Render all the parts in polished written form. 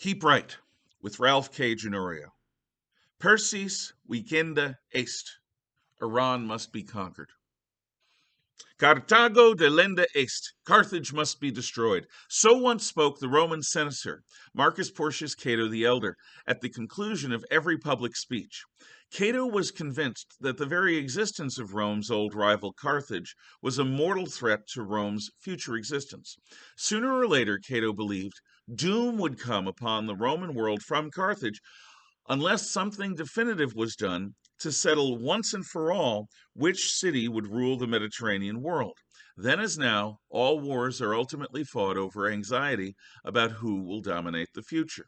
Keep Right with Ralph K. Ginorio. PERSIS VICENDA EST. Iran must be conquered. Carthago delenda est. Carthage must be destroyed. So once spoke the Roman senator, Marcus Porcius Cato the Elder, at the conclusion of every public speech. Cato was convinced that the very existence of Rome's old rival Carthage was a mortal threat to Rome's future existence. Sooner or later, Cato believed, doom would come upon the Roman world from Carthage unless something definitive was done to settle once and for all which city would rule the Mediterranean world. Then, as now, all wars are ultimately fought over anxiety about who will dominate the future.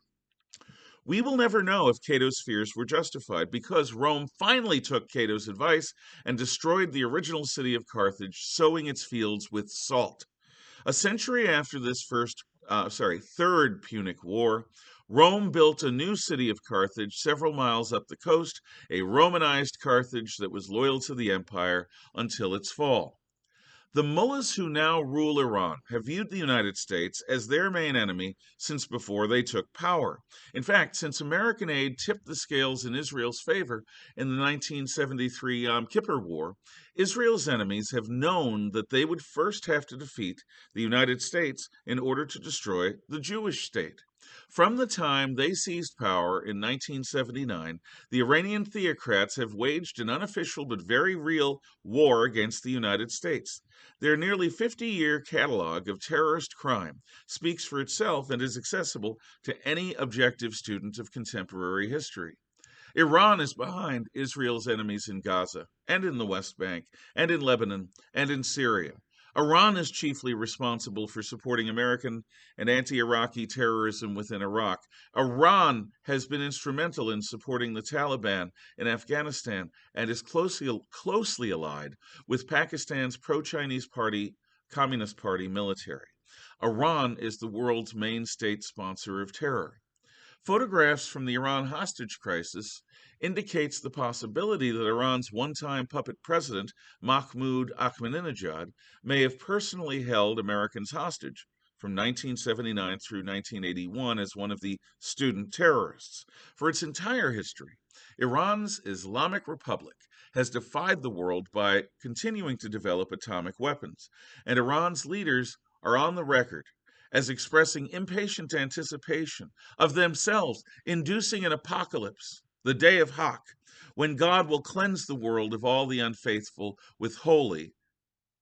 We will never know if Cato's fears were justified because Rome finally took Cato's advice and destroyed the original city of Carthage, sowing its fields with salt. A century after this Third Punic War, Rome built a new city of Carthage several miles up the coast, a Romanized Carthage that was loyal to the empire until its fall. The mullahs who now rule Iran have viewed the United States as their main enemy since before they took power. In fact, since American aid tipped the scales in Israel's favor in the 1973 Yom Kippur War, Israel's enemies have known that they would first have to defeat the United States in order to destroy the Jewish state. From the time they seized power in 1979, the Iranian theocrats have waged an unofficial but very real war against the United States. Their nearly 50-year catalog of terrorist crime speaks for itself and is accessible to any objective student of contemporary history. Iran is behind Israel's enemies in Gaza and in the West Bank and in Lebanon and in Syria. Iran is chiefly responsible for supporting American and anti-Iraqi terrorism within Iraq. Iran has been instrumental in supporting the Taliban in Afghanistan and is closely allied with Pakistan's pro-Chinese party, Communist Party military. Iran is the world's main state sponsor of terror. Photographs from the Iran hostage crisis indicates the possibility that Iran's one-time puppet president, Mahmoud Ahmadinejad, may have personally held Americans hostage from 1979 through 1981 as one of the student terrorists. For its entire history, Iran's Islamic Republic has defied the world by continuing to develop atomic weapons, and Iran's leaders are on the record as expressing impatient anticipation of themselves inducing an apocalypse, the day of Hak, when God will cleanse the world of all the unfaithful with holy,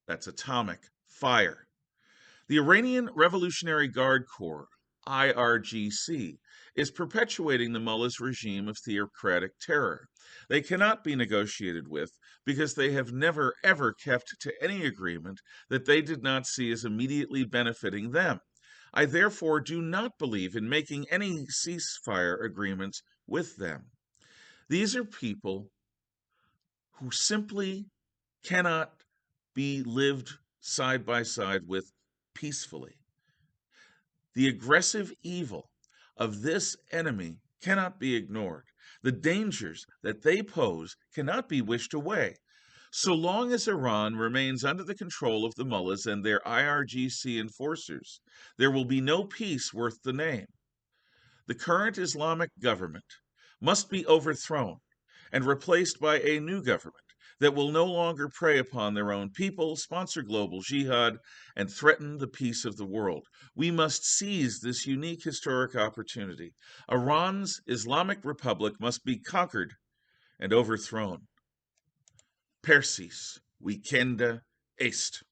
that's atomic, fire. The Iranian Revolutionary Guard Corps, IRGC, is perpetuating the mullah's regime of theocratic terror. They cannot be negotiated with because they have never, ever kept to any agreement that they did not see as immediately benefiting them. I therefore do not believe in making any ceasefire agreements with them. These are people who simply cannot be lived side by side with peacefully. The aggressive evil of this enemy cannot be ignored. The dangers that they pose cannot be wished away. So long as Iran remains under the control of the mullahs and their IRGC enforcers, there will be no peace worth the name. The current Islamic government must be overthrown and replaced by a new government that will no longer prey upon their own people, sponsor global jihad, and threaten the peace of the world. We must seize this unique historic opportunity. Iran's Islamic Republic must be conquered and overthrown. PERSIS VICENDA EST.